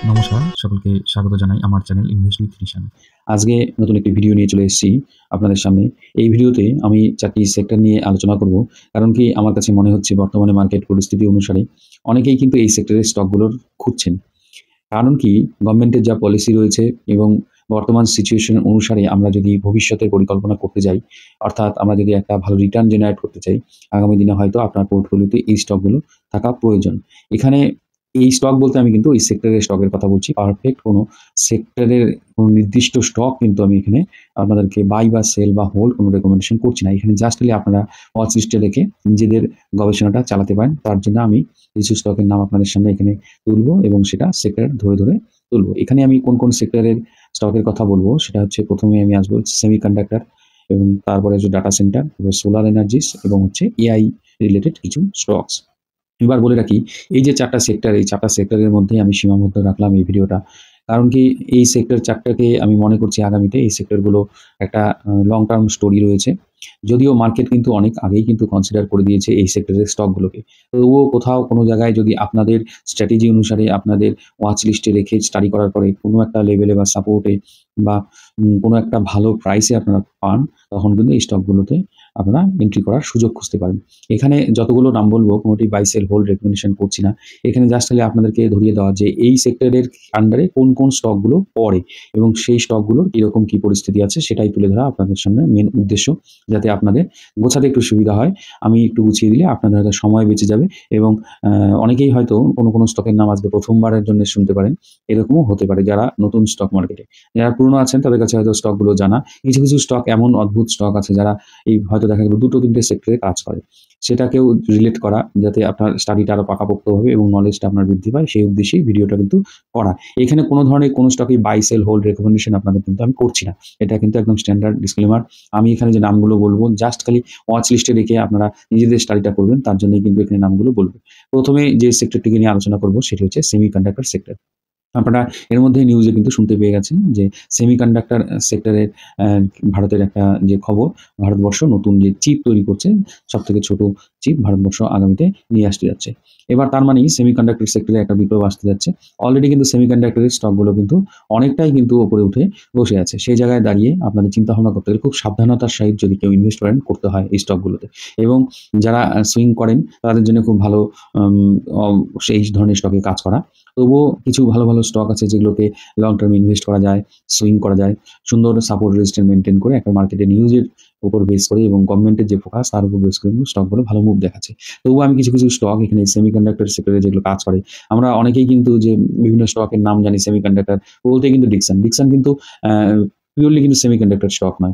নমস্কার, সকলকে স্বাগত জানাই আমার চ্যানেল ইনভেস্ট উইথ রিশান। আজকে নতুন একটি ভিডিও নিয়ে চলে এসেছি আপনাদের সামনে। এই ভিডিওতে আমি ৪ টি সেক্টর নিয়ে আলোচনা করব। কারণ কি আমার কাছে মনে হচ্ছে বর্তমানে মার্কেট পরিস্থিতি অনুসারে অনেকেই কিন্তু এই সেক্টরের স্টকগুলোর খুঁজছেন। কারণ কি গভর্নমেন্টের যা পলিসি রয়েছে এবং বর্তমান সিচুয়েশন অনুসারে আমরা যদি ভবিষ্যতের পরিকল্পনা করতে যাই, অর্থাৎ আমরা যদি একটা ভালো রিটার্ন জেনারেট করতে চাই, আগামী দিনে হয়তো আপনার পোর্টফোলিওতে এই স্টকগুলো থাকা প্রয়োজন। এখানে এই স্টক বলতে আমি কিন্তু এই সেক্টরের স্টকের কথা বলছি। পারফেক্ট কোনো সেক্টরের কোনো নির্দিষ্ট স্টক কিন্তু আমি এখানে আপনাদেরকে বাই বা সেল বা হোল্ড কোনো রেকমেন্ডেশন করছি না। এখানে জাস্ট খালি আপনারা ওয়াচ লিস্টে রেখে নিজেদের গবেষণাটা চালাতে পারেন। তার জন্য আমি কিছু স্টকের নাম আপনাদের সামনে এখানে তুলবো এবং সেটা সেক্টর ধরে তুলবো। এখানে আমি কোন সেক্টরের স্টকের কথা বলবো সেটা হচ্ছে, প্রথমে আমি আসবো সেমিকন্ডাক্টর এবং তারপরে হচ্ছে ডাটা সেন্টার, তারপরে সোলার এনার্জিস এবং হচ্ছে এআই রিলেটেড কিছু স্টকস। এবার বলে রাখি, এই যে ৪ টা সেক্টর, এই ৪ টা সেক্টরের মধ্যেই আমি সীমাবদ্ধ রাখলাম এই ভিডিওটা। কারণ কি এই সেক্টর ৪ টাকে আমি মনে করছি আগামীতে এই সেক্টরগুলো একটা লং টার্ম স্টোরি রয়েছে। যদিও মার্কেট কিন্তু অনেক আগেই কিন্তু কনসিডার করে দিয়েছে এই সেক্টরের স্টকগুলোকে। তবুও কোথাও কোনো জায়গায় যদি আপনাদের স্ট্র্যাটেজি অনুসারে আপনাদের ওয়াচ লিস্টে রেখে স্টাডি করার পরে কোনো একটা লেভেলে বা সাপোর্টে বা কোনো একটা ভালো প্রাইসে আপনারা পান, তখন কিন্তু এই স্টকগুলোতে আপনারা এন্ট্রি করার সুযোগ খুঁজতে পারেন। এখানে যতগুলো নাম বলবো কোনোটি বাই সেল হোল্ড রেকমেন্ডেশন করছি না। এখানে জাস্ট খালি আপনাদেরকে ধরিয়ে দেওয়া যে এই সেক্টরের আন্ডারে কোন স্টকগুলো পড়ে এবং সেই স্টকগুলোর কিরকম কি পরিস্থিতি আছে সেটাই তুলে ধরা আপনাদের সামনে মেন উদ্দেশ্য, যাতে আপনাদের গোছাতে একটু সুবিধা হয়। আমি একটু গুছিয়ে দিলে আপনাদের হয়তো সময় বেঁচে যাবে এবং অনেকেই হয়তো কোনো স্টকের নাম আজকে প্রথমবারের জন্য শুনতে পারেন। এরকমও হতে পারে যারা নতুন স্টক মার্কেটে। যারা পুরনো আছেন তাদের কাছে হয়তো স্টকগুলো জানা। কিছু স্টক এমন অদ্ভুত স্টক আছে যারা এই হয়তো দেখা গেল ২টো-৩টে সেক্টরে কাজ করে। সেটাকেও রিলেট করা, যাতে আপনার স্টাডিটা আরও পাকাপোক্ত হবে এবং নলেজটা আপনার বৃদ্ধি পায়, সেই উদ্দেশ্যেই ভিডিওটা কিন্তু করা। এখানে কোনো ধরনের কোনো স্টকেই বাই সেল হোল্ড রেকমেন্ডেশন আপনাদের কিন্তু আমি করছি না। এটা কিন্তু একদম স্ট্যান্ডার্ড ডিসক্লেমার। আমি এখানে যে নামগুলো বলবো জাস্ট খালি ওয়াচ লিস্টে রেখে আপনারা নিজেদের স্টাডিটা করবেন, তার জন্যই কিন্তু এখানে নামগুলো বলবো। প্রথমে যে সেক্টরটিকে নিয়ে আলোচনা করব সেটি হচ্ছে সেমিকন্ডাক্টর সেক্টর। আপনারা এর মধ্যে নিউজে কিন্তু শুনতে পেয়ে গেছেন যে সেমিকন্ডাক্টর সেক্টরের ভারতের একটা যে খবর, ভারতবর্ষ নতুন যে চিপ তৈরি করছে, সবথেকে ছোট চিপ ভারতবর্ষ আগামীতে নিয়ে আসতে যাচ্ছে। এবার তার মানেই সেমিকন্ডাক্টর সেক্টরে একটা বিপ্লব আসতে যাচ্ছে। অলরেডি কিন্তু সেমিকন্ডাক্টরের স্টকগুলো কিন্তু অনেকটাই কিন্তু উপরে উঠে বসে আছে। সেই জায়গায় দাঁড়িয়ে আপনাদের চিন্তাভাবনা করতে গেলে খুব সাবধানতার সহিত যদি কেউ ইনভেস্ট করেন, করতে হয় এই স্টকগুলোতে। এবং যারা সুইং করেন তাদের জন্য খুব ভালো সেই ধরনের স্টকে কাজ করা। তবুও কিছু ভালো স্টক আছে যেগুলোকে লং টার্ম ইনভেস্ট করা যায়, সুইং করা যায়। সুন্দর সাপোর্ট রেজিস্ট্যান্স মেইনটেইন করে একটা মার্কেটে নিউজের উপর বেস করে এবং গভর্নমেন্টের যে ফোকাস তার উপর বেস করে কিন্তু স্টকগুলো ভালো মুভ দেখাচ্ছে। তবুও আমি কিছু স্টক এখানে সেমিকন্ডাক্টর সেক্টরে যেগুলো কাজ করে, আমরা অনেকেই কিন্তু যে বিভিন্ন স্টকের নাম জানি সেমিকন্ডাক্টর বলতেই কিন্তু ডিকসন। ডিকসন কিন্তু আ পিওরলি কিন্তু সেমিকন্ডাক্টর স্টক নয়।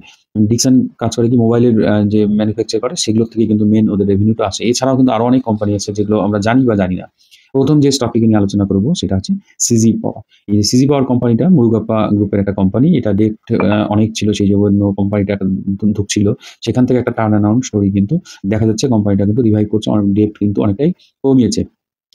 ডিকসন কাজ করে কি মোবাইলের যে ম্যানুফ্যাকচার করে সেগুলোর থেকে কিন্তু মেইন ওদের রেভিনিউটা আসে। এছাড়াও কিন্তু আরো অনেক কোম্পানি আছে যেগুলো আমরা জানি বা জানি না। প্রথম যে স্টকটিকে নিয়ে আলোচনা করব সেটা হচ্ছে সিজি পাওয়ার। এই সিজি পাওয়ার কোম্পানিটা মুরুগাপ্পা গ্রুপের একটা কোম্পানি। এটা ডেট অনেক ছিল, সেই জন্য কোম্পানিটা একটা ধুঁকছিল। সেখান থেকে একটা টার্ন অ্যারাউন্ড স্টোরি কিন্তু দেখা যাচ্ছে, কোম্পানিটা কিন্তু রিভাইভ করছে, অনেক ডেট কিন্তু অনেকটাই কমিয়েছে।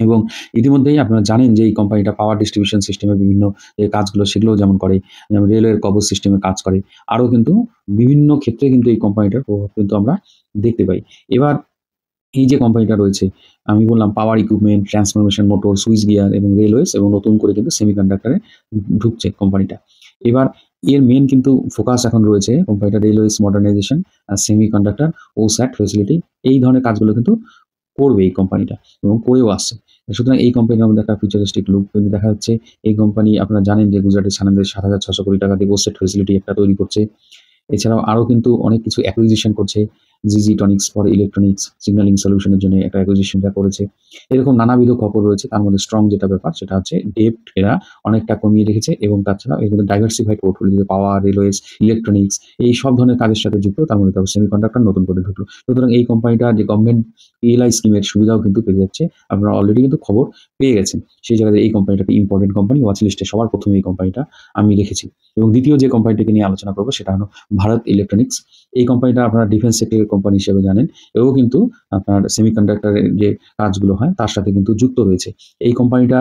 এবং ইতিমধ্যেই আপনারা জানেন যে এই কোম্পানিটা পাওয়ার ডিস্ট্রিবিউশন সিস্টেমের বিভিন্ন যে কাজগুলো সেগুলোও যেমন করে, যেমন রেলওয়ের কবচ সিস্টেমে কাজ করে। আরও কিন্তু বিভিন্ন ক্ষেত্রে কিন্তু এই কোম্পানিটার প্রভাব কিন্তু আমরা দেখতে পাই। এবার এই যে কোম্পানিটা রয়েছে, আমি বললাম power equipment, transformation motor, switch gear এবং রেলওয়েজ এবং নতুন করে কিন্তু সেমিকন্ডাক্টরে ঢুকছে কোম্পানিটা। এবার এর মেইন কিন্তু ফোকাস এখন রয়েছে কোম্পানিটা রেলওয়েজ মডার্নাইজেশন, সেমিকন্ডাক্টর, ওস্যাট ফেসিলিটি, এই ধরনের কাজগুলো কিন্তু করবে এই কোম্পানিটা এবং করেও আসছে। সুতরাং এই কোম্পানির মধ্যে একটা ফিউচারিস্টিক লুক কিন্তু দেখা যাচ্ছে। এই কোম্পানি আপনারা জানেন যে গুজরাটের সানন্দে ৭,৬০০ কোটি টাকা দিয়ে ওস্যাট ফেসিলিটি একটা তৈরি করছে। এছাড়াও আরও কিন্তু অনেক কিছু অ্যাকুইজিশন করছে। জিজি টনিক্স ফর ইলেকট্রনিক্স সিগন্যালিং সলিউশনের জন্য একটা অ্যাকুইজিশনটা করেছে। এরকম নানাবিধ খবর রয়েছে। তার মধ্যে স্ট্রং যেটা ব্যাপার সেটা হচ্ছে ডেপ্ট এরা অনেকটা কমিয়ে রেখেছে এবং তাছাড়া এগুলো ডাইভার্সিফাইড পোর্টফোলিও, পাওয়ার, রেলওয়েজ, ইলেকট্রনিক্স এই সব ধরনের কাজের সাথে যুক্ত। তার মধ্যে তারপর সেমিকন্ডাক্টর নতুন করে ঢুকলো। সুতরাং এই কোম্পানিটা যে গভর্নমেন্ট পিএলআই স্কিমের সুবিধাও কিন্তু পেয়ে যাচ্ছে। আপনারা অলরেডি কিন্তু খবর পেয়ে গেছেন। সেই জায়গাতে এই কোম্পানিটা একটা ইম্পোর্টেন্ট কোম্পানি। ওয়াচ লিস্টে সবার প্রথমে এই কোম্পানিটা আমি রেখেছি। এবং দ্বিতীয় যে কোম্পানিটিকে নিয়ে আলোচনা করব সেটা হলো ভারত ইলেকট্রনিক্স। এই কোম্পানিটা আপনারা ডিফেন্স সেক্টরে কোম্পানি হিসেবে জানেন। এও কিন্তু আপনার সেমিকন্ডাক্টরের যে কাজগুলো হয় তার সাথে কিন্তু যুক্ত রয়েছে। এই কোম্পানিটা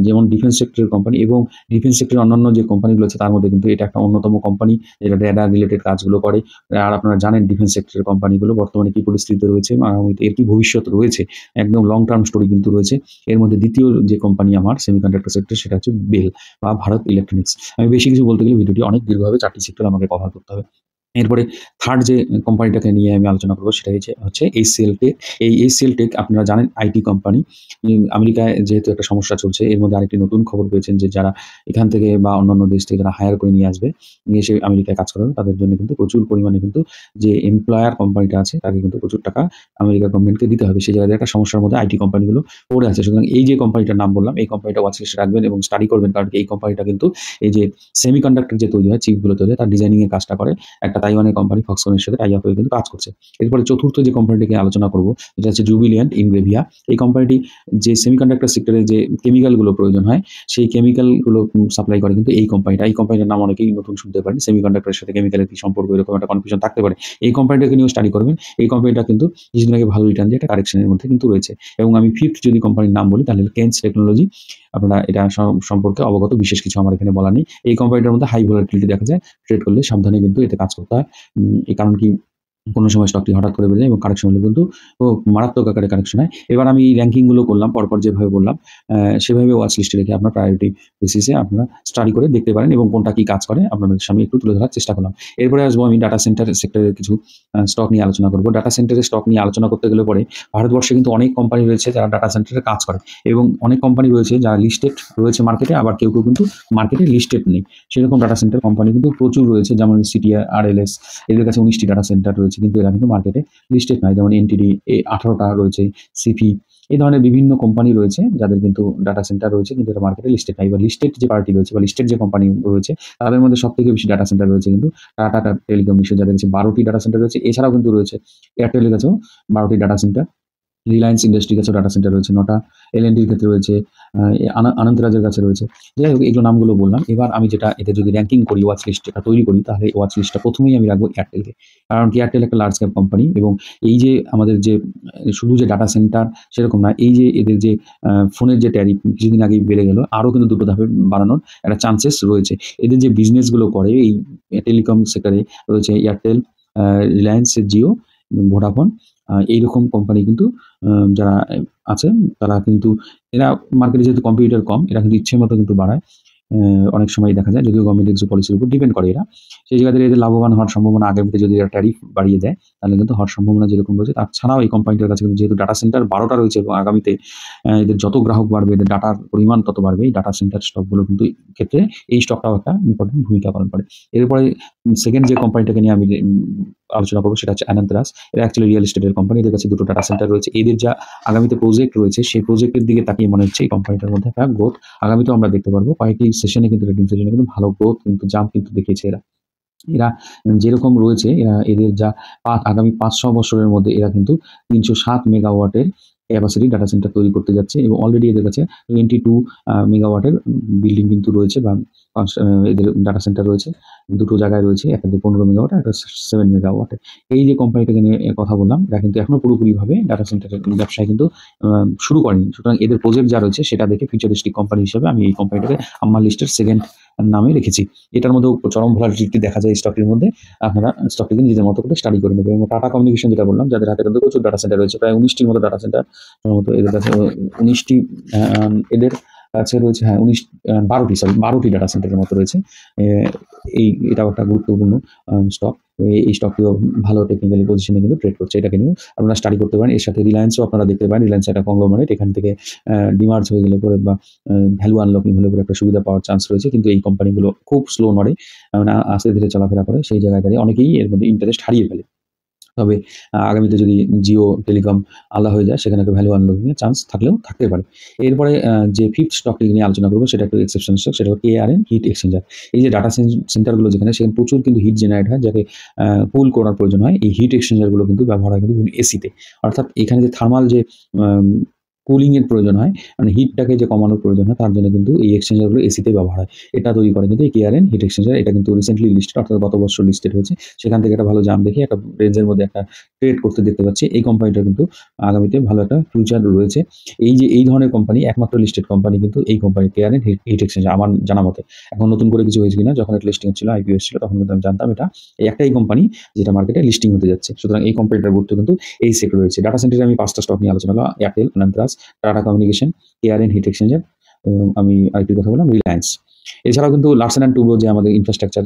যেমন ডিফেন্স সেক্টরের কোম্পানি এবং ডিফেন্স সেক্টরের অন্যান্য যে কোম্পানিগুলো আছে তার মধ্যে কিন্তু এটা একটা অন্যতম কোম্পানি যেটা রেডার রিলেটেড কাজগুলো করে। আর আপনারা জানেন ডিফেন্স সেক্টরের কোম্পানিগুলো বর্তমানে কি পরিস্থিতিতে রয়েছে, আগামীতে এর কি ভবিষ্যৎ রয়েছে। একদম লং টার্ম স্টোরি কিন্তু রয়েছে। এর মধ্যে দ্বিতীয় যে কোম্পানি আমার সেমিকন্ডাক্টর সেক্টর সেটা হচ্ছে বেল বা ভারত ইলেকট্রনিক্স। আমি বেশি কিছু বলতে গেলে ভিডিওটি অনেক দীর্ঘ হবে, ৪টি সেক্টর আমাকে কভার করতে হবে। এরপরে থার্ড যে কোম্পানিটাকে নিয়ে আমি আলোচনা করব সেটা হচ্ছে HCL টেক। এই HCL টেক আপনারা জানেন আইটি কোম্পানি। আমেরিকায় যেহেতু একটা সমস্যা চলছে, এর মধ্যে আরেকটি নতুন খবর পেয়েছেন যে যারা এখান থেকে বা অন্যান্য দেশ থেকে যারা হায়ার করে নিয়ে আসবে, নিয়ে এসে আমেরিকায় কাজ করাবে, তাদের জন্য কিন্তু প্রচুর পরিমাণে কিন্তু যে এমপ্লয়ার কোম্পানিটা আছে তাকে কিন্তু প্রচুর টাকা আমেরিকা গভর্নমেন্টকে দিতে হবে। সেই জায়গায় একটা সমস্যার মধ্যে আইটি কোম্পানিগুলো পড়ে আছে। সুতরাং এই যে কোম্পানিটার নাম বললাম, এই কোম্পানিটা ওয়াচ লিস্টে রাখবেন এবং স্টাডি করবেন, কারণ এই কোম্পানিটা কিন্তু এই যে সেমিকন্ডাক্টর যে তৈরি হয়, চিপগুলো তৈরি হয়, তার ডিজাইনিং এর কাজটা করে একটা তাইওয়ানের কোম্পানি ফক্সকনের সাথে টাই আপ হয়ে কিন্তু কাজ করছে। এরপরে চতুর্থ যে কোম্পানিটিকে আলোচনা করব সেটা হচ্ছে জুবিলিয়েন্ট ইনগ্রেভিয়া। এই কোম্পানিটি যে সেমিকন্ডাক্টর সেক্টরে যে কেমিক্যালগুলো প্রয়োজন হয় সেই কেমিক্যালগুলো সাপ্লাই করে কিন্তু এই কোম্পানিটা। এই কোম্পানিটার নাম অনেকেই নতুন শুনতে পারেন। সেমিকন্ডাক্টরের সাথে কেমিক্যালের কি সম্পর্ক, এরকম একটা কনফিউশন থাকতে পারে। এই কোম্পানিটাকে নিয়েও স্টাডি করবেন। এই কোম্পানিটা কিন্তু কিছুদিন আগে ভালো রিটার্ন দিয়ে একটা কারেকশনের মধ্যে কিন্তু রয়েছে। এবং আমি ফিফথ যদি কোম্পানির নাম বলি তাহলে কেন্স টেকনোলজি। আপনারা এটা সম্পর্কে অবগত, বিশেষ কিছু আমার এখানে বলা নেই। এই কোম্পানিটার মধ্যে হাই ভলাটিলিটি দেখা যায়। ট্রেড করলে সাবধানে কিন্তু এতে কাজ করতে হয়। এই কারণ কি কোনো সময় স্টকটি হঠাৎ করে বেড়ে যায় এবং কারেকশন হলে কিন্তু মারাত্মক আকারে কারেকশন হয়। এবার আমি র্যাঙ্কিংগুলো করলাম পরপর যেভাবে বললাম, সেভাবে ওয়াচ লিস্টে রেখে আপনার প্রায়োরিটি বেসিসে আপনারা স্টাডি করে দেখতে পারেন এবং কোনটা কি কাজ করে আপনাদের সামনে একটু তুলে ধরার চেষ্টা করলাম। এরপরে আসবো আমি ডাটা সেন্টার সেক্টরের কিছু স্টক নিয়ে আলোচনা করব। ডাটা সেন্টারের স্টক নিয়ে আলোচনা করতে গেলে পরে ভারতবর্ষে কিন্তু অনেক কোম্পানি রয়েছে যারা ডাটা সেন্টারে কাজ করে এবং অনেক কোম্পানি রয়েছে যারা লিস্টেড রয়েছে মার্কেটে, আবার কেউ কিন্তু মার্কেটে লিস্টেড নেই। সেরকম ডাটা সেন্টার কোম্পানি কিন্তু প্রচুর রয়েছে, যেমন সিটিআর, আরএলএস, এদের কাছে 19টি ডাটা সেন্টার রয়েছে কিন্তু এরা কিন্তু মার্কেটে লিস্টেড নয়। যেমন এনটিডি 18টা রয়েছে, সিপি, এই ধরনের বিভিন্ন কোম্পানি রয়েছে যাদের কিন্তু ডাটা সেন্টার রয়েছে কিন্তু এটা মার্কেটে লিস্টেড নাই। বা লিস্টেড যে পার্টি রয়েছে বা লিস্টেড যে কোম্পানি রয়েছে তাদের মধ্যে সব থেকে বেশি ডাটা সেন্টার রয়েছে কিন্তু টাটা টেলিকমিউনিকেশন, যাদের কাছে 12টি ডাটা সেন্টার রয়েছে। এছাড়াও কিন্তু রয়েছে এয়ারটেলের কাছেও 12টি ডাটা সেন্টার, রিলায়েন্স ইন্ডাস্ট্রির কাছেও ডাটা সেন্টার রয়েছে 9টা, এল&টির ক্ষেত্রে রয়েছে, আনন্দরাজের কাছে রয়েছে। যাই হোক, এগুলো নামগুলো বললাম। এবার আমি যেটা এতে যদি র্যাঙ্কিং করি, ওয়াচ লিস্ট যেটা তৈরি করি, তাহলে ওয়াচ লিস্টটা প্রথমেই আমি রাখবো এয়ারটেলকে। কারণ কি এয়ারটেল একটা লার্জ ক্যাপ কোম্পানি এবং এই যে আমাদের যে শুধু যে ডাটা সেন্টার সেরকম না, এই যে এদের যে ফোনের যে ট্যারিফ কিছুদিন আগেই বেড়ে গেল, আরও কিন্তু 2টো ধাপে বাড়ানোর একটা চান্সেস রয়েছে। এদের যে বিজনেসগুলো করে এই টেলিকম সেক্টরে রয়েছে এয়ারটেল, রিলায়েন্স, জিও, ভোডাফোন, এইরকম কোম্পানি কিন্তু যারা আছে তারা কিন্তু এরা মার্কেটে যেহেতু কম্পিটিটর কম, এরা কিন্তু ইচ্ছে মতো কিন্তু বাড়ায়। অনেক সময় দেখা যায়, যদিও গভর্নমেন্টের কিছু পলিসির উপর ডিপেন্ড করে এরা। সেই জায়গা থেকে এদের লাভবান হওয়ার সম্ভাবনা আগামীতে যদি এরা ট্যারিফ বাড়িয়ে দেয় তাহলে কিন্তু হওয়ার সম্ভাবনা যেরকম রয়েছে। তাছাড়াও এই কোম্পানিটার কাছে কিন্তু যেহেতু ডাটা সেন্টার 12টা রয়েছে এবং আগামীতে এদের যত গ্রাহক বাড়বে এদের ডাটার পরিমাণ তত বাড়বে। এই ডাটা সেন্টার স্টকগুলো কিন্তু ক্ষেত্রে এই স্টকটাও একটা ইম্পর্টেন্ট ভূমিকা পালন করে। এরপরে সেকেন্ড যে কোম্পানিটাকে নিয়ে আমি আলোচনা করবো সেটা হচ্ছে আনন্দরাজ। এরা অ্যাকচুয়ালি রিয়েল এস্টেটের কোম্পানি। এদের কাছে 2টো ডাটা সেন্টার রয়েছে। এদের যা আগামীতে প্রজেক্ট রয়েছে সেই প্রজেক্টের দিকে তাকিয়ে মনে হচ্ছে এই কোম্পানিটার মধ্যে একটা গ্রোথ আগামীতেও আমরা দেখতে পারবো। কয়েকটি সেশনে কিন্তু রেটিং সেশনে কিন্তু ভালো গ্রোথ কিন্তু জাম্প কিন্তু দেখিয়েছে এরা। এরা যেরকম রয়েছে এদের যা আগামী 5-6 বছরের মধ্যে এরা কিন্তু 307 মেগাওয়াটের ক্যাপাসিটি ডাটা সেন্টার তৈরি করতে যাচ্ছে এবং অলরেডি এদের কাছে 22 মেগাওয়াটের বিল্ডিং কিন্তু রয়েছে বা এদের ডাটা সেন্টার রয়েছে। 2টো জায়গায় রয়েছে, একটাতে 15 মেগাওয়াট, একটা 7 মেগাওয়াটের। এই যে কোম্পানিটাকে নিয়ে কথা বললাম, এরা কিন্তু এখনো পুরোপুরিভাবে ডাটা সেন্টারের ব্যবসায় কিন্তু শুরু করেনি। সুতরাং এদের প্রজেক্ট যা রয়েছে সেটা দেখে ফিউচারিস্টিক কোম্পানি হিসেবে আমি এই কোম্পানিটাকে আমার লিস্টের সেকেন্ড নামে রেখেছি। এটার মধ্যেও চরম ভলাটিলিটি দেখা যায় স্টকের মধ্যে। আপনারা স্টকটিকে নিজেদের মতো করে স্টাডি করে নেবেন। এবং টাটা কমিউনিকেশন যেটা বললাম, যাদের হাতে কিন্তু প্রচুর ডাটা সেন্টার রয়েছে, প্রায় 19টির মতো ডাটা সেন্টার সম্ভবত এদের কাছে 19টি, এদের কাছে রয়েছে 12টি ডাটা সেন্টারের মতো রয়েছে। এটাও একটা গুরুত্বপূর্ণ স্টক। এই স্টকটিও ভালো টেকনিক্যালি পজিশনে কিন্তু ট্রেড করছে। এটাকে নিয়েও আপনারা স্টাডি করতে পারেন। এর সাথে রিলায়েন্সও আপনারা দেখতে পারেন। রিলায়েন্স একটা কংগ্লোমারেট, এখান থেকে ডিমার্জ হয়ে গেলে পরে বা ভ্যালু আনলকিং হলে পরে একটা সুবিধা পাওয়ার চান্স রয়েছে। কিন্তু এই কোম্পানিগুলো খুব স্লো নড়ে, আস্তে ধীরে চলাফেরা করে। সেই জায়গায় দাঁড়িয়ে অনেকেই এর মধ্যে ইন্টারেস্ট হারিয়ে ফেলে। তবে আগামীতে যদি জিও টেলিকম আলাদা হয়ে যায় সেখানে একটা ভ্যালু আনলকিং এর চান্স থাকলেও থাকতে পারে। এরপরে যে ফিফথ স্টকটি নিয়ে আলোচনা করবো সেটা একটু এক্সেপশন স্টক, সেটা হলো KRN হিট এক্সচেঞ্জার। এই যে ডাটা সেন্টারগুলো সেখানে প্রচুর কিন্তু হিট জেনারেট হয়, যাকে কুল করার প্রয়োজন হয়। এই হিট এক্সচেঞ্জারগুলো কিন্তু ব্যবহার হয় কিন্তু এসিতে, অর্থাৎ এখানে যে থার্মাল যে কুলিংয়ের প্রয়োজন হয়, মানে হিটটাকে যে কমানোর প্রয়োজন হয়, তার জন্য কিন্তু এই এক্সচেঞ্জারগুলো এসিতে ব্যবহার হয়। এটা তৈরি করে কিন্তু এই কেআরএন হিট এক্সচেঞ্জার। এটা কিন্তু রিসেন্টলি লিস্টেড, অর্থাৎ গত বছর লিস্টেড হয়েছে। সেখান থেকে একটা ভালো জাম্প দেখে একটা রেঞ্জের মধ্যে একটা ট্রেড করতে দেখতে পাচ্ছি। এই কোম্পানিটার কিন্তু আগামীতে ভালো একটা ফিউচার রয়েছে। এই যে এই ধরনের কোম্পানি, একমাত্র লিস্টেড কোম্পানি কিন্তু এই কোম্পানি কেআরএন হিট এক্সচেঞ্জার আমার জানা মতে। এখন নতুন করে কিছু হয়েছে কিনা, যখন এটা লিস্টিং ছিল, আইপিও ছিল, তখন কিন্তু আমি জানতাম এটা এই একটাই কোম্পানি যেটা মার্কেটে লিস্টিং হতে যাচ্ছে। সুতরাং এই কোম্পানিটার গুরুত্ব কিন্তু এই সেক্টর রয়েছে। ডাটা সেন্টারে আমি ৫টা স্টক নিয়ে আলোচনা করলাম: এয়ারটেল, অ্যানান্তাস, Tata communication, KRN heat exchanger এবং আমি আরেকটি কথা বললাম রিলায়েন্স। এছাড়াও কিন্তু লার্সেন অ্যান্ড টুব্রো যে আমাদের ইনফ্রাস্ট্রাকচার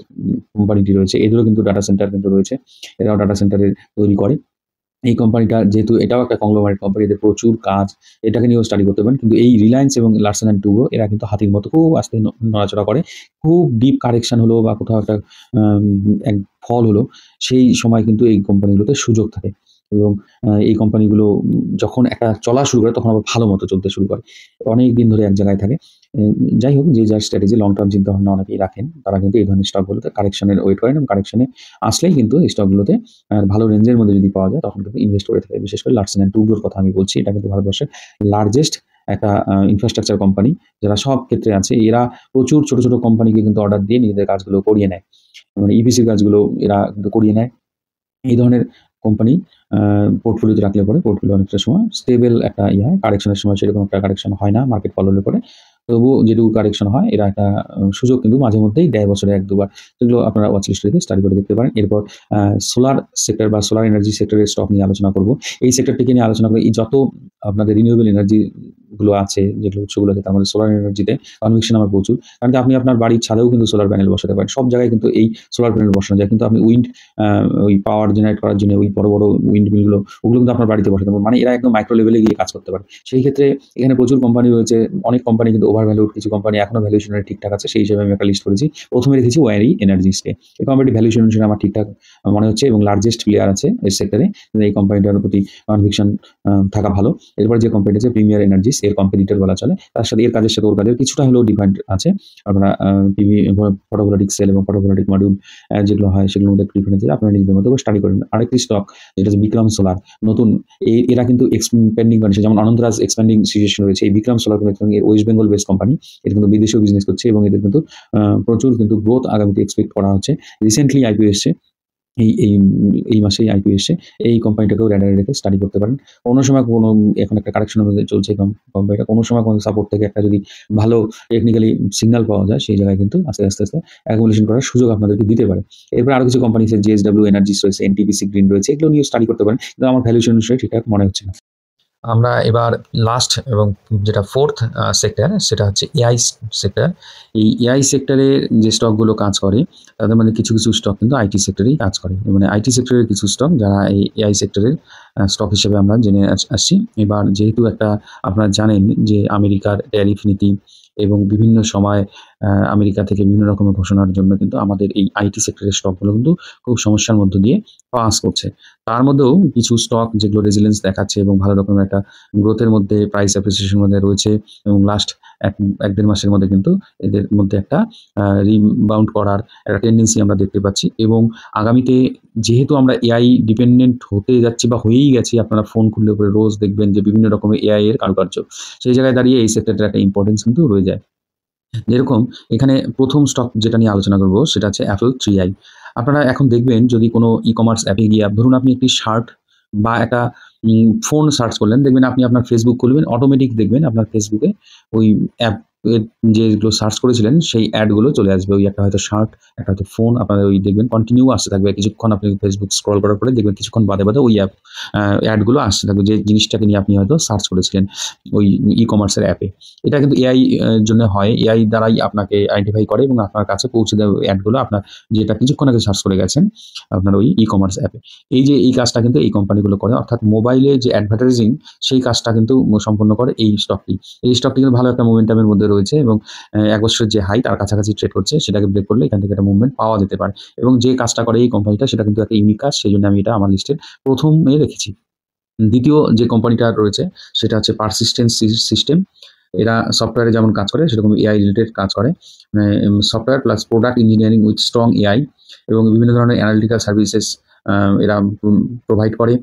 কোম্পানিটি রয়েছে, এদেরও কিন্তু ডাটা সেন্টার কিন্তু রয়েছে। এরাও ডাটা সেন্টারের তৈরি করে। এই কোম্পানিটা যেহেতু এটাও একটা কংগ্লোমারেট কোম্পানি, এদের প্রচুর কাজ, এটাকে নিয়েও স্টাডি করতে পারেন। কিন্তু এই রিলায়েন্স এবং লার্সেন অ্যান্ড টুব্রো এরা কিন্তু হাতির মতো খুব আস্তে নড়াচড়া করে। খুব ডিপ কারেকশন হলো বা কোথাও একটা আম এক ফল হলো, সেই সময় কিন্তু এই কোম্পানিগুলোতে সুযোগ থাকে এবং এই কোম্পানিগুলো যখন একটা চলা শুরু করে, তখন আবার ভালো মতো চলতে শুরু করে। অনেকদিন ধরে এক জায়গায় থাকে। যাই হোক, যে যার স্ট্র্যাটেজি, লং টার্ম চিন্তাভাবনা অনেকেই রাখেন, তারা কিন্তু এই ধরনের স্টকগুলোতে কারেকশনের ওয়েট করেন এবং কারেকশনে আসলেই কিন্তু এই স্টকগুলোতে ভালো রেঞ্জের মধ্যে যদি পাওয়া যায়, তখন কিন্তু ইনভেস্ট করে থাকে। বিশেষ করে লার্সেন অ্যান্ড টুব্রোর কথা আমি বলছি। এটা কিন্তু ভারতবর্ষের লার্জেস্ট একটা ইনফ্রাস্ট্রাকচার কোম্পানি, যারা সব ক্ষেত্রে আছে। এরা প্রচুর ছোট, ছোট কোম্পানিকে কিন্তু অর্ডার দিয়ে নিজেদের কাজগুলো করিয়ে নেয়। মানে ইপিসির কাজগুলো এরা কিন্তু করিয়ে নেয়। এই ধরনের কোম্পানি পোর্টফোলিওতে রাখলে পরে পোর্টফোলিও অনেকটা সময় স্টেবল একটা হয়। কারেকশনের সময় সেরকম একটা কারেকশন হয় না মার্কেট ফল হলে পরে। তবুও যেটুকু কারেকশন হয়, এরা একটা সুযোগ কিন্তু মাঝে মধ্যেই দেয়, বছরে ১-২ বার। সেগুলো আপনারা ওয়াচ লিস্টে রেখে স্টাডি করে দেখতে পারেন। এরপর সোলার সেক্টর বা সোলার এনার্জি সেক্টরের স্টক নিয়ে আলোচনা করব। এই সেক্টরটিকে নিয়ে আলোচনা করে এই যত আপনাদের রিনিউয়েবল এনার্জি গুলো আছে, যেগুলো উৎসগুলো আছে, তার মধ্যে সোলার এনার্জিতে কনভিকশন আমার প্রচুর। কারণ কি, আপনি আপনার বাড়ির ছাদেও কিন্তু সোলার প্যানেল বসাতে পারেন। সব জায়গায় কিন্তু এই সোলার প্যানেল বসানো যায়। কিন্তু আপনি উইন্ড ওই পাওয়ার জেনারেট করার জন্য ওই বড়, বড় উইন্ড মিলগুলো, ওগুলো কিন্তু আপনার বাড়িতে বসাতে পারেন। মানে এরা একদম মাইক্রো লেভেলে গিয়ে কাজ করতে পারে। সেই ক্ষেত্রে এখানে প্রচুর কোম্পানি রয়েছে। অনেক কোম্পানি কিন্তু ওভার ভ্যালুড, কিছু কোম্পানি এখনো ভ্যালুয়েশনে ঠিকঠাক আছে। সেই হিসেবে আমি একটা লিস্ট করেছি। ১ম এ রেখেছি ওয়ারি এনার্জিসকে। এই কোম্পানিটি ভ্যালুয়েশন অনুসারে আমার ঠিকঠাক মনে হচ্ছে এবং লার্জেস্ট প্লেয়ার আছে এই সেক্টরে। এই কোম্পানিটার প্রতি কনভিকশন থাকা ভালো। এরপরে যে কোম্পানিটা আছে প্রিমিয়ার এনার্জিস, এর কম্পিটিটর বলা চলে। তার সাথে এর কাজের সাথে ওর কাজের কিছুটা হলেও ডিফারেন্ট আছে। আপনারা পিভি ফটোভোলটাইক সেল এবং ফটোভোলটাইক মডিউল যেগুলো হয়, সেগুলোর মধ্যে একটু ডিফারেন্স আছে। আপনারা নিজেদের মতো স্টাডি করবেন। আরেকটি স্টক যেটা হচ্ছে বিক্রম সোলার, নতুন। এরা কিন্তু এক্সপেন্ডিং কন্ডিশন, যেমন আনন্দরাজ এক্সপেন্ডিং সিচুয়েশন রয়েছে। এই বিক্রম সোলার কিন্তু এর ওয়েস্ট বেঙ্গল বেসড কোম্পানি। এটা কিন্তু বিদেশেও বিজনেস করছে এবং এদের কিন্তু প্রচুর কিন্তু গ্রোথ আগামীতে এক্সপেক্ট করা হচ্ছে। রিসেন্টলি আইপিও এসছে। এই এই এই মাসেই আইপিও এসছে। এই কোম্পানিটাকেও রাডারে রেখে স্টাডি করতে পারেন। কোনো সময় এখন একটা কারেকশনের মধ্যে চলছে কোম্পানিটা। কোনো সময় কোনো সাপোর্ট থেকে একটা যদি ভালো টেকনিক্যালি সিগন্যাল পাওয়া যায়, সেই জায়গায় কিন্তু আস্তে, আস্তে, আস্তে অ্যাকুমুলেশন করার সুযোগ আপনাদেরকে দিতে পারে। এরপর আরো কিছু কোম্পানি আছে, জেএসডব্লিউ এনার্জিস রয়েছে, এনটিপিসি গ্রিন রয়েছে। এগুলো নিয়েও স্টাডি করতে পারেন। কিন্তু আমার ভ্যালুয়েশন অনুসারে ঠিকঠাক মনে হচ্ছে না। আমরা এবার লাস্ট এবং যেটা 4th সেক্টর, সেটা হচ্ছে এআই সেক্টর। এই এআই সেক্টরে যে স্টকগুলো কাজ করে, তাদের মধ্যে কিছু, কিছু স্টক কিন্তু আইটি সেক্টরেই কাজ করে। মানে আইটি সেক্টরের কিছু স্টক যারা এই এআই সেক্টরের স্টক হিসেবে আমরা জেনে আসছি। এবার যেহেতু একটা আপনারা জানেন যে আমেরিকার ট্যারিফ নীতি এবং বিভিন্ন সময় আমেরিকা থেকে বিভিন্ন রকমের ঘোষণার জন্য কিন্তু আমাদের এই আইটি সেক্টরের স্টকগুলো কিন্তু খুব সমস্যার মধ্য দিয়ে পাস করছে। তার মধ্যেও কিছু স্টক যেগুলো রেজিলিয়েন্স দেখাচ্ছে এবং ভালো রকমের একটা গ্রোথের মধ্যে, প্রাইস অ্যাপ্রিসিয়েশনের মধ্যে রয়েছে এবং লাস্ট ১-১.৫ মাসের মধ্যে কিন্তু এদের মধ্যে একটা রিবাউন্ড করার একটা টেন্ডেন্সি আমরা দেখতে পাচ্ছি। এবং আগামীতে যেহেতু আমরা এআই ডিপেন্ডেন্ট হতে যাচ্ছি বা হয়েই গেছি, আপনারা ফোন খুললে পরে রোজ দেখবেন যে বিভিন্ন রকমের এআই এর কারুকার্য। সেই জায়গায় দাঁড়িয়ে এই সেক্টরটার একটা ইম্পর্টেন্স কিন্তু রয়ে যায়। যেরকম এখানে ১ম স্টক যেটা নিয়ে আলোচনা করব, সেটা হচ্ছে অ্যাপল 3i। আপনারা এখন দেখবেন, যদি কোনো ই-কমার্স অ্যাপে গিয়ে ধরুন আপনি একটি শার্ট বা একটা ফোন সার্চ করলেন, দেখবেন আপনি আপনার ফেসবুক খুলবেন, অটোমেটিক দেখবেন আপনার ফেসবুকে ওই অ্যাপ যেগুলো সার্চ করেছিলেন সেই অ্যাডগুলো চলে আসবে। ওই একটা হয়তো শার্ট, একটা হয়তো ফোন, আপনাদের ওই দেখবেন কন্টিনিউ আসতে থাকবে। কিছুক্ষণ আপনি ফেসবুক স্ক্রল করার পরে দেখবেন কিছুক্ষণ বাদে, বাদে ওই অ্যাডগুলো আসতে থাকবে, যে জিনিসটাকে নিয়ে আপনি হয়তো সার্চ করেছিলেন ওই ই-কমার্সের অ্যাপে। এটা কিন্তু এআই জন্য হয়। এআই দ্বারাই আপনাকে আইডেন্টিফাই করে এবং আপনার কাছে পৌঁছে দেয় অ্যাডগুলো, আপনার যেটা কিছুক্ষণ আগে সার্চ করে গেছেন আপনার ওই ই-কমার্স অ্যাপে। এই কাজটা কিন্তু এই কোম্পানিগুলো করে, অর্থাৎ মোবাইলে যে অ্যাডভার্টাইজিং, সেই কাজটা কিন্তু সম্পন্ন করে এই স্টকটি। এই স্টকটি কিন্তু ভালো একটা মোমেন্টামের মধ্যে রয়েছে এবং ১ বছরের যে হাই তার কাছাকাছি ট্রেড করছে। সেটাকে ব্রেক করলে এখান থেকে একটা মুভমেন্ট পাওয়া যেতে পারে এবং যে কাজটা করে এই কোম্পানিটা, সেটা কিন্তু একটা ইউনিক কাজ। সেজন্য আমি এটা আমার লিস্টের ১ম এ রেখেছি। দ্বিতীয় যে কোম্পানিটা রয়েছে, সেটা হচ্ছে পারসিস্টেন্স সিস্টেম। এরা সফটওয়্যারে যেমন কাজ করে, সেরকম এআই রিলেটেড কাজ করে। Software plus product engineering with strong AI এবং বিভিন্ন ধরনের অ্যানালিটিক্যাল সার্ভিসেস এরা প্রোভাইড করে।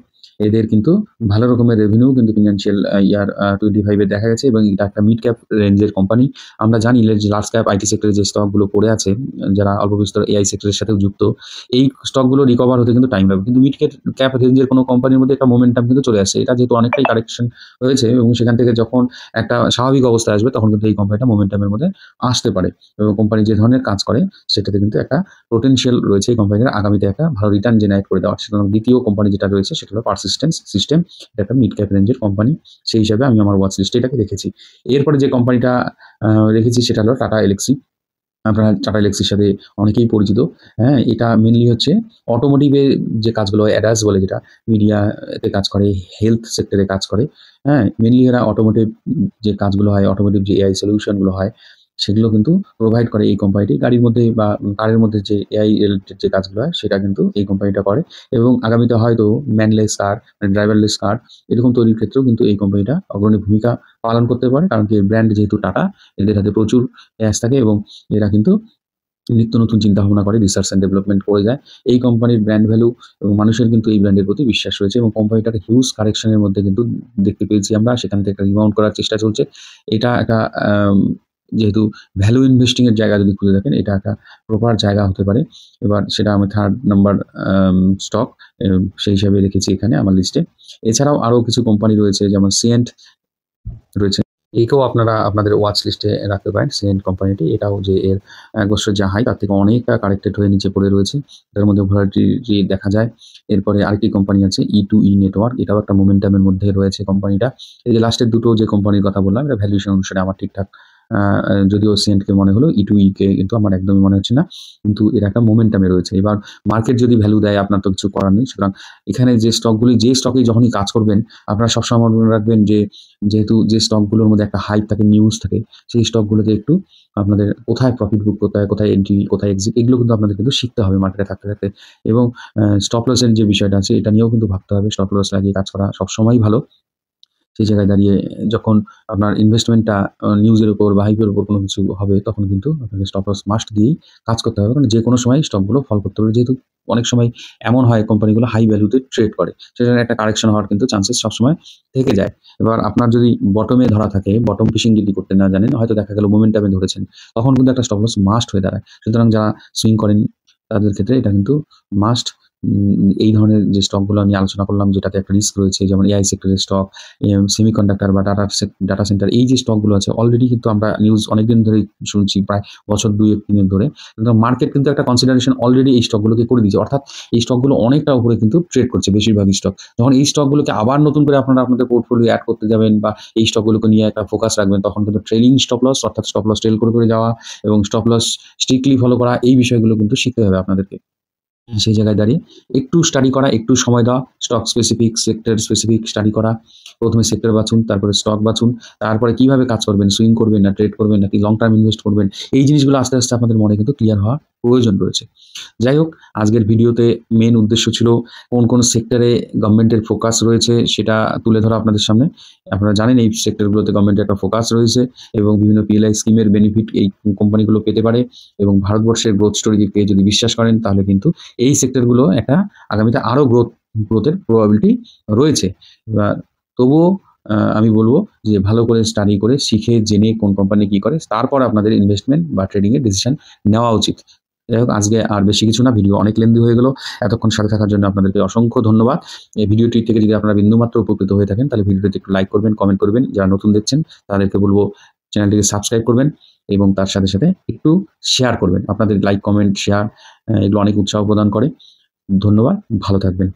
এদের কিন্তু ভালো রকমের রেভিনিউ কিন্তু ফিনান্সিয়াল ইয়ার 25 দেখা গেছে এবং এটা একটা মিড ক্যাপ রেঞ্জের কোম্পানি। আমরা জানি যে লার্জ ক্যাপ আইটি সেক্টরে যে স্টকগুলো পড়ে আছে, যারা অল্প বিস্তর এআই সেক্টরের সাথেও যুক্ত, এই স্টকগুলো রিকভার হতে কিন্তু টাইম লাগবে। কিন্তু মিড ক্যাপ রেঞ্জের কোনো কোম্পানির মধ্যে একটা মোমেন্টাম কিন্তু চলে আসছে। এটা যেহেতু অনেকটাই কারেকশন হয়েছে এবং সেখান থেকে যখন একটা স্বাভাবিক অবস্থায় আসবে তখন কিন্তু এই কোম্পানিটা মোমেন্টামের মধ্যে আসতে পারে এবং কোম্পানি যে ধরনের কাজ করে সেটাতে কিন্তু একটা পোটেনশিয়াল রয়েছে এই কোম্পানির আগামীতে একটা ভালো রিটার্ন জেনারেট করে দেওয়ার। সুতরাং দ্বিতীয় কোম্পানি যেটা রয়েছে সেটা হলো পারসিস্টেন্স সিস্টেম। এটা একটা মিড ক্যাপ রেঞ্জের কোম্পানি, সেই হিসাবে আমি আমার ওয়াচ লিস্টে এটাকে রেখেছি। এরপরে যে কোম্পানিটা রেখেছি সেটা হলো টাটা এলএক্সি। আপনারা টাটা এলএক্সির সাথে অনেকেই পরিচিত। হ্যাঁ, এটা মেনলি হচ্ছে অটোমোটিভের যে কাজগুলো হয়, অ্যাডাস বলে যেটা, মিডিয়াতে কাজ করে, হেলথ সেক্টরে কাজ করে। হ্যাঁ, মেনলি এরা অটোমোটিভ যে কাজগুলো হয়, অটোমোটিভ যে এআই সলিউশনগুলো হয় সেগুলো কিন্তু প্রোভাইড করে এই কোম্পানিটি। গাড়ির মধ্যে বা কারের মধ্যে যে এআই রিলেটেড যে কাজগুলো হয় সেটা কিন্তু এই কোম্পানিটা করে এবং আগামীতে হয়তো ম্যানলেস কার, মানে ড্রাইভারলেস কার এরকম তৈরির ক্ষেত্রেও কিন্তু এই কোম্পানিটা অগ্রণী ভূমিকা পালন করতে পারে। কারণ কি ব্র্যান্ড যেহেতু টাটা, এদের হাতে প্রচুর ক্যাশ থাকে এবং এরা কিন্তু নিত্য নতুন চিন্তাভাবনা করে, রিসার্চ অ্যান্ড ডেভেলপমেন্ট করে যায়। এই কোম্পানির ব্র্যান্ড ভ্যালু এবং মানুষের কিন্তু এই ব্র্যান্ডের প্রতি বিশ্বাস রয়েছে এবং কোম্পানিটাকে হিউজ কারেকশনের মধ্যে কিন্তু দেখতে পেয়েছি আমরা। সেখান থেকে একটা রিবাউন্ড করার চেষ্টা চলছে। এটা একটা যেহেতু ভ্যালু ইনভেস্টিং এর জায়গা যদি খুঁজে দেখেন, এটা একটা প্রপার জায়গা হতে পারে। এবার সেটা আমি 3rd নাম্বার স্টক সেই হিসাবে রেখেছি এখানে আমার লিস্টে। এছাড়াও আরও কিছু কোম্পানি রয়েছে, যেমন সিয়েন্ট রয়েছে। একেও আপনারা আপনাদের ওয়াচ লিস্টে রাখতে পারেন। সিয়েন্ট কোম্পানিটি, এটাও যে এর 1 বছরের যা হাই তার থেকে অনেকটা কারেক্টেড হয়ে নিচে পড়ে রয়েছে, এটার মধ্যে ভলাটিলিটি দেখা যায়। এরপরে আরেকটি কোম্পানি আছে E2E নেটওয়ার্ক, এটাও একটা মোমেন্টামের মধ্যে রয়েছে কোম্পানিটা। এই যে লাস্টের দুটো যে কোম্পানির কথা বললাম, এটা ভ্যালুয়েশন অনুসারে আমার ঠিকঠাক, যদিও সিয়েন্টকে মনে হলো, E2E কে কিন্তু আমার একদমই মনে হচ্ছে না, কিন্তু এর একটা মোমেন্টামে রয়েছে। এবার মার্কেট যদি ভ্যালু দেয় আপনার তো কিছু করার নেই। সুতরাং এখানে যে স্টকগুলি, যে স্টকে যখনই কাজ করবেন আপনারা সবসময় মনে রাখবেন যে যেহেতু যে স্টকগুলোর মধ্যে একটা হাইপ থাকে, নিউজ থাকে, সেই স্টকগুলোতে একটু আপনাদের কোথায় প্রফিট বুক করতে হয়, কোথায় এন্ট্রি, কোথায় এক্সিট, এগুলো কিন্তু আপনাদের কিন্তু শিখতে হবে মার্কেটে থাকতে থাকতে। এবং স্টপ লসের যে বিষয়টা আছে এটা নিয়েও কিন্তু ভাবতে হবে। স্টপ লস লাগিয়ে কাজ করা সবসময়ই ভালো। সেই জায়গায় দাঁড়িয়ে যখন আপনার ইনভেস্টমেন্টটা নিউজের উপর বা হাইপের উপর কোনো কিছু হবে, তখন কিন্তু আপনাকে স্টপ লস মাস্ট দিয়েই কাজ করতে হবে। কারণ যে কোনো সময় স্টকগুলো ফল করতে পারে। যেহেতু অনেক সময় এমন হয় কোম্পানিগুলো হাই ভ্যালুতে ট্রেড করে, সেখানে একটা কারেকশন হওয়ার কিন্তু চান্সেস সবসময় থেকে যায়। এবার আপনার যদি বটমে ধরা থাকে, বটম ফিশিং যদি করতে না জানেন, হয়তো দেখা গেল মোমেন্টামে ধরেছেন, তখন কিন্তু একটা স্টপ লস মাস্ট হয়ে দাঁড়ায়। সুতরাং যারা সুইং করেন তাদের ক্ষেত্রে এটা কিন্তু মাস্ট। এই ধরনের যে স্টকগুলো আমি আলোচনা করলাম, যেটাতে একটা রিস্ক রয়েছে, যেমন এআই সেক্টরের স্টক, সেমিকন্ডাক্টর বা ডাটা সেন্টার, এই যে স্টকগুলো আছে অলরেডি কিন্তু আমরা নিউজ অনেকদিন ধরেই শুনছি, প্রায় বছর 2-3 ধরে। কিন্তু মার্কেট কিন্তু একটা কনসিডারেশন অলরেডি এই স্টকগুলোকে করে দিয়েছে, অর্থাৎ এই স্টকগুলো অনেকটা উপরে কিন্তু ট্রেড করছে বেশিরভাগই স্টক। যখন এই স্টকগুলোকে আবার নতুন করে আপনারা আপনাদের পোর্টফোলিও অ্যাড করতে যাবেন বা এই স্টকগুলোকে নিয়ে একটা ফোকাস রাখবেন, তখন কিন্তু ট্রেলিং স্টপ লস, অর্থাৎ স্টপ লস ট্রেল করে যাওয়া এবং স্টপ লস স্ট্রিক্টলি ফলো করা, এই বিষয়গুলো কিন্তু শিখতে হবে আপনাদেরকে। সেই জায়গায় দাঁড়িয়ে একটু স্টাডি করা, একটু সময় দেওয়া, stock specific, sector specific study করা। প্রথমে সেক্টর বাছুন, তারপরে স্টক বাছুন, তারপরে কিভাবে কাজ করবেন, সুইং করবেন না ট্রেড করবেন নাকি লং টার্ম ইনভেস্ট করবেন, এই জিনিসগুলো আস্তে আস্তে আপনাদের মনে কিন্তু ক্লিয়ার হওয়া প্রয়োজন রয়েছে। যাই হোক, আজকের ভিডিওতে মেন উদ্দেশ্য ছিল কোন কোন সেক্টরে গভর্নমেন্টের ফোকাস রয়েছে সেটা তুলে ধরা আপনাদের সামনে। আপনারা জানেন এই সেক্টরগুলোতে গভর্নমেন্টের একটা ফোকাস রয়েছে এবং বিভিন্ন পিএলআই স্কিমের বেনিফিট এই কোম্পানিগুলো পেতে পারে এবং ভারতবর্ষের গ্রোথ স্টোরিকে যদি বিশ্বাস করেন তাহলে কিন্তু এই সেক্টরগুলো একটা আগামীতে আরও গ্রোথের প্রবাবিলিটি রয়েছে। এবার তবুও আমি বলবো যে ভালো করে স্টাডি করে শিখে জেনে কোন কোম্পানি কি করে, তারপর আপনাদের ইনভেস্টমেন্ট বা ট্রেডিংয়ের ডিসিশন নেওয়া উচিত। যাই হোক, আজকে আর বেশি কিছু না, ভিডিও অনেক লেন্দি হয়ে গেল। এতক্ষণ সাথে থাকার জন্য আপনাদেরকে অসংখ্য ধন্যবাদ। এই ভিডিওটি থেকে যদি আপনারা বিন্দুমাত্র উপকৃত হয়ে থাকেন তাহলে ভিডিওটিতে একটু লাইক করবেন, কমেন্ট করবেন। যারা নতুন দেখছেন তাদেরকে বলবো চ্যানেলটিকে সাবস্ক্রাইব করবেন এবং তার সাথে সাথে একটু শেয়ার করবেন। আপনাদের লাইক, কমেন্ট, শেয়ার এগুলো অনেক উৎসাহ প্রদান করে। ধন্যবাদ, ভালো থাকবেন।